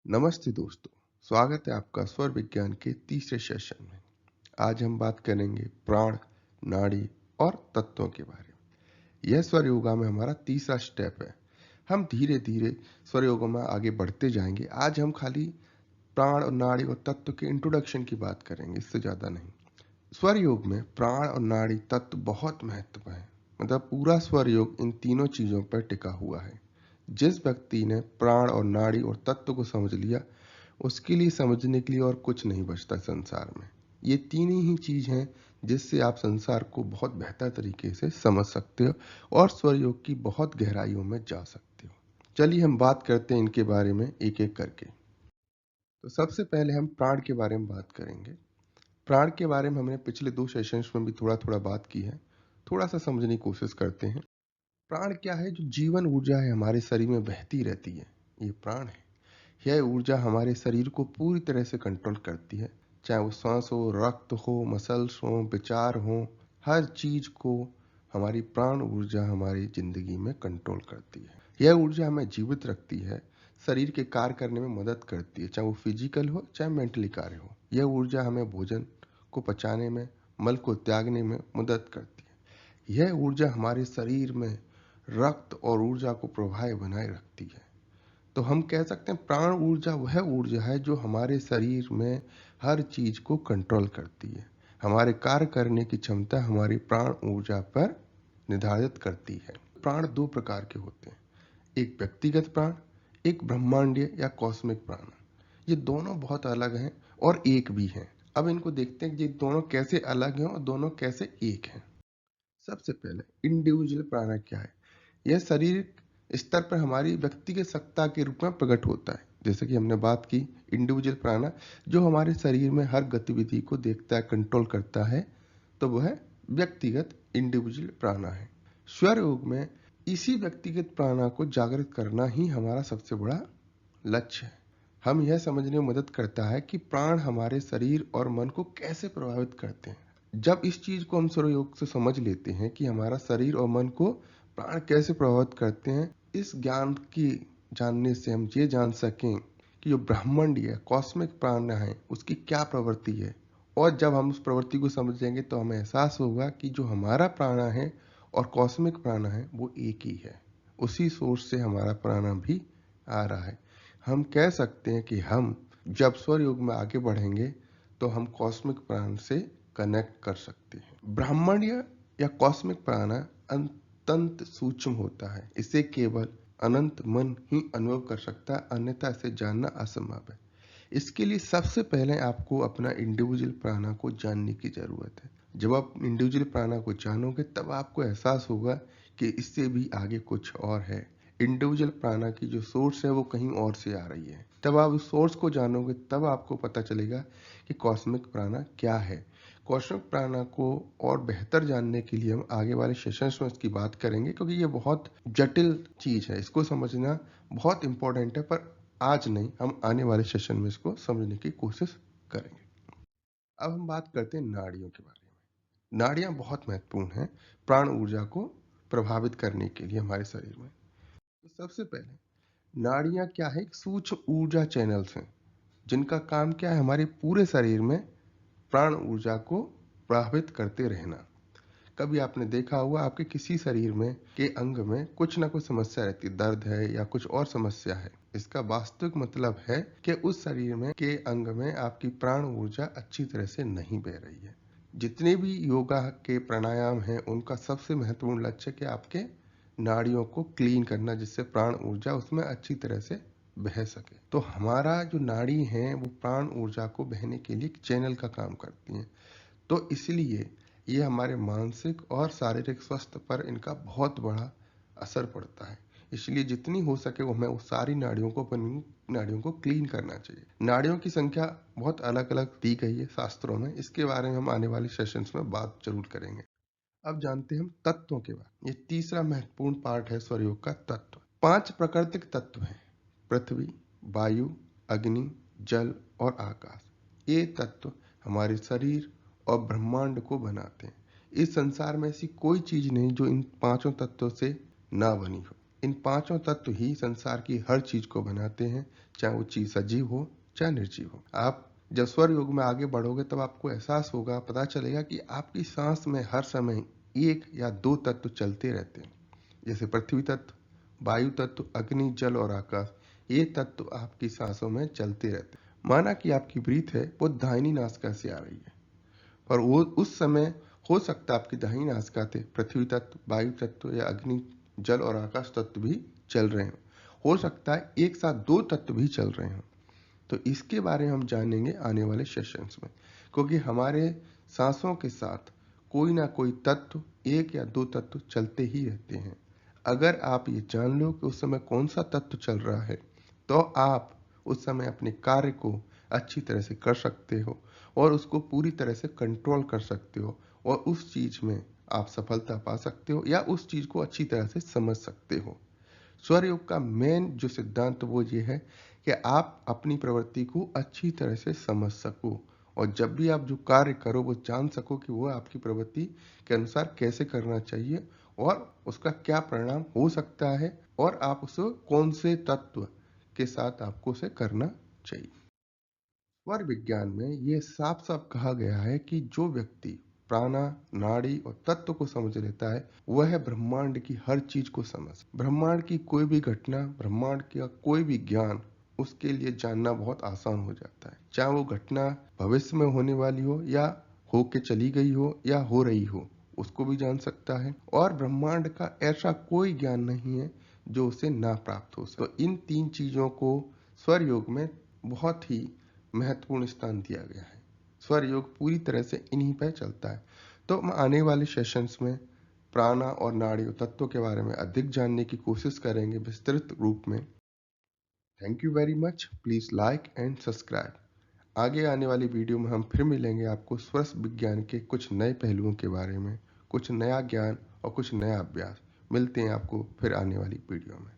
नमस्ते दोस्तों, स्वागत है आपका स्वर विज्ञान के तीसरे सेशन में। आज हम बात करेंगे प्राण, नाड़ी और तत्वों के बारे में। यह स्वर योगा में हमारा तीसरा स्टेप है। हम धीरे धीरे स्वर योगा में आगे बढ़ते जाएंगे। आज हम खाली प्राण और नाड़ी और तत्व के इंट्रोडक्शन की बात करेंगे, इससे ज़्यादा नहीं। स्वर योग में प्राण और नाड़ी तत्व बहुत महत्व है। मतलब पूरा स्वर योग इन तीनों चीज़ों पर टिका हुआ है। जिस व्यक्ति ने प्राण और नाड़ी और तत्व को समझ लिया, उसके लिए समझने के लिए और कुछ नहीं बचता संसार में। ये तीन ही चीज हैं जिससे आप संसार को बहुत बेहतर तरीके से समझ सकते हो और स्वर योग की बहुत गहराइयों में जा सकते हो। चलिए हम बात करते हैं इनके बारे में एक एक करके। तो सबसे पहले हम प्राण के बारे में बात करेंगे। प्राण के बारे में हमने पिछले 2 सेशंस में भी थोड़ा थोड़ा बात की है। थोड़ा सा समझने की कोशिश करते हैं। प्राण क्या है? जो जीवन ऊर्जा है हमारे शरीर में बहती रहती है, ये प्राण है। यह ऊर्जा हमारे शरीर को पूरी तरह से कंट्रोल करती है। चाहे वो सांस हो, रक्त हो, मसल्स हो, विचार हो, हर चीज को हमारी प्राण ऊर्जा हमारी जिंदगी में कंट्रोल करती है। यह ऊर्जा हमें जीवित रखती है, शरीर के कार्य करने में मदद करती है, चाहे वो फिजिकल हो चाहे मेंटली कार्य हो। यह ऊर्जा हमें भोजन को पचाने में, मल को त्यागने में मदद करती है। यह ऊर्जा हमारे शरीर में रक्त और ऊर्जा को प्रवाह बनाए रखती है। तो हम कह सकते हैं प्राण ऊर्जा वह ऊर्जा है जो हमारे शरीर में हर चीज को कंट्रोल करती है। हमारे कार्य करने की क्षमता हमारी प्राण ऊर्जा पर निर्धारित करती है। प्राण दो प्रकार के होते हैं, एक व्यक्तिगत प्राण, एक ब्रह्मांडीय या कॉस्मिक प्राण। ये दोनों बहुत अलग हैं और एक भी हैं। अब इनको देखते हैं कि ये दोनों कैसे अलग हैं और दोनों कैसे एक हैं। सबसे पहले इंडिविजुअल प्राण क्या है? यह शरीर स्तर पर हमारी व्यक्तिगत सत्ता के रूप में प्रकट होता है। जैसे कि हमने बात की इंडिविजुअल प्राण जो हमारे शरीर में हर गतिविधि को देखता है, कंट्रोल करता है, तो वह व्यक्तिगत इंडिविजुअल प्राण है। स्वर योग में इसी व्यक्तिगत प्राण को जागृत करना ही हमारा सबसे बड़ा लक्ष्य है। हम यह समझने में मदद करता है कि प्राण हमारे शरीर और मन को कैसे प्रभावित करते हैं। जब इस चीज को हम स्वर योग से समझ लेते हैं कि हमारा शरीर और मन को प्राण कैसे प्रभावित करते हैं, इस ज्ञान की जानने से हम ये जान सकें कि जो ब्रह्मांड है, कॉस्मिक प्राण है, उसकी क्या प्रवृत्ति है। और जब हम उस प्रवृत्ति को समझेंगे तो हमें एहसास होगा कि जो हमारा प्राण है और कॉस्मिक प्राण है वो एक ही है। उसी सोर्स से हमारा प्राण भी आ रहा है। हम कह सकते हैं कि हम जब स्वर योग में आगे बढ़ेंगे तो हम कॉस्मिक प्राण से कनेक्ट कर सकते हैं। ब्रह्मांडीय या कॉस्मिक प्राण अत्यंत सूक्ष्म होता है। इसे केवल अनंत मन ही अनुभव कर सकता है, अन्यथा इसे जानना असंभव है। इसके लिए सबसे पहले आपको अपना इंडिविजुअल प्राणा को जानने की जरूरत है। जब आप इंडिविजुअल प्राणा को जानोगे तब आपको एहसास होगा कि इससे भी आगे कुछ और है। इंडिविजुअल प्राणा की जो सोर्स है वो कहीं और से आ रही है। तब आप उस सोर्स को जानोगे तब आपको पता चलेगा कि कॉस्मिक प्राणा क्या है। कॉस्मिक प्राणा को और बेहतर जानने के लिए हम आगे वाले सेशंस में इसकी बात करेंगे, क्योंकि ये बहुत जटिल चीज है, इसको समझना बहुत इंपॉर्टेंट है। पर आज नहीं, हम आने वाले सेशन में इसको समझने की कोशिश करेंगे। अब हम बात करते हैं नाड़ियों के बारे में। नाड़ियां बहुत महत्वपूर्ण हैं प्राण ऊर्जा को प्रभावित करने के लिए हमारे शरीर में। तो सबसे पहले नाड़ियां क्या है? एक सूक्ष्म ऊर्जा चैनल्स हैं जिनका काम क्या है? हमारे पूरे शरीर में प्राण ऊर्जा को प्रभावित करते रहना। कभी आपने देखा होगा आपके किसी शरीर में के अंग में कुछ ना कुछ समस्या रहती है, दर्द है या कुछ और समस्या है। इसका वास्तविक मतलब है कि उस शरीर में के अंग में आपकी प्राण ऊर्जा अच्छी तरह से नहीं बह रही है। जितने भी योगा के प्राणायाम हैं उनका सबसे महत्वपूर्ण लक्ष्य कि आपके नाड़ियों को क्लीन करना, जिससे प्राण ऊर्जा उसमें अच्छी तरह से बह सके। तो हमारा जो नाड़ी है वो प्राण ऊर्जा को बहने के लिए एक चैनल का काम करती हैं। तो इसलिए ये हमारे मानसिक और शारीरिक स्वास्थ्य पर इनका बहुत बड़ा असर पड़ता है। इसलिए जितनी हो सके वो हमें उस सारी नाड़ियों को, अपनी नाड़ियों को क्लीन करना चाहिए। नाड़ियों की संख्या बहुत अलग अलग दी गई है शास्त्रों में, इसके बारे में हम आने वाले सेशंस में बात जरूर करेंगे। अब जानते हैं हम तत्वों के बारे में। ये तीसरा महत्वपूर्ण पार्ट है स्वरयोग का, तत्व। 5 प्राकृतिक तत्व हैं: पृथ्वी, वायु, अग्नि, जल और आकाश। ये तत्व हमारे शरीर और ब्रह्मांड को बनाते हैं। इस संसार में ऐसी कोई चीज नहीं जो इन पांचों तत्वों से ना बनी हो। इन पांचों तत्व ही संसार की हर चीज को बनाते हैं, चाहे वो चीज सजीव हो चाहे निर्जीव हो। आप जब स्वर योग में आगे बढ़ोगे तब आपको एहसास होगा, पता चलेगा कि आपकी सांस में हर समय एक या दो तत्व चलते रहते हैं, जैसे पृथ्वी तत्व, वायु तत्व, अग्नि, जल और आकाश। ये तत्व आपकी सांसों में चलते रहते हैं। माना कि आपकी ब्रीथ है वो दाहिनी नासिका से आ रही है, पर वो उस समय हो सकता है आपकी दाहिनी नासिका से पृथ्वी तत्व, वायु तत्व या अग्नि, जल और आकाश तत्व भी चल रहे हो। हो सकता है एक साथ दो तत्व भी चल रहे हो। तो इसके बारे में हम जानेंगे आने वाले सेशंस में, क्योंकि हमारे सांसों के साथ कोई ना कोई तत्व, एक या दो तत्व चलते ही रहते हैं। अगर आप ये जान लो कि उस समय कौन सा तत्व चल रहा है, तो आप उस समय अपने कार्य को अच्छी तरह से कर सकते हो और उसको पूरी तरह से कंट्रोल कर सकते हो और उस चीज में आप सफलता पा सकते हो या उस चीज को अच्छी तरह से समझ सकते हो। स्वर योग का मेन जो सिद्धांत वो ये है कि आप अपनी प्रवृत्ति को अच्छी तरह से समझ सको और जब भी आप जो कार्य करो वो जान सको कि वो आपकी प्रवृत्ति के अनुसार कैसे करना चाहिए और उसका क्या परिणाम हो सकता है और आप उसे कौन से तत्व के साथ आपको उसे करना चाहिए। स्वर विज्ञान में ये साफ साफ कहा गया है कि जो व्यक्ति प्राणा, नाड़ी और तत्व को समझ लेता है वह ब्रह्मांड की हर चीज को समझ, ब्रह्मांड की कोई भी घटना, ब्रह्मांड का कोई भी ज्ञान उसके लिए जानना बहुत आसान हो जाता है। चाहे वो घटना भविष्य में होने वाली हो या होके चली गई हो या हो रही हो, उसको भी जान सकता है। और ब्रह्मांड का ऐसा कोई ज्ञान नहीं है जो उसे ना प्राप्त हो सके। तो इन तीन चीजों को स्वर योग में बहुत ही महत्वपूर्ण स्थान दिया गया है। स्वर योग पूरी तरह से इन्हीं पर चलता है। तो हम आने वाले सेशंस में प्राणा और नाड़ी और तत्वों के बारे में अधिक जानने की कोशिश करेंगे विस्तृत रूप में। Thank you very much. Please like and subscribe. आगे आने वाली वीडियो में हम फिर मिलेंगे आपको स्वर विज्ञान के कुछ नए पहलुओं के बारे में, कुछ नया ज्ञान और कुछ नया अभ्यास। मिलते हैं आपको फिर आने वाली वीडियो में।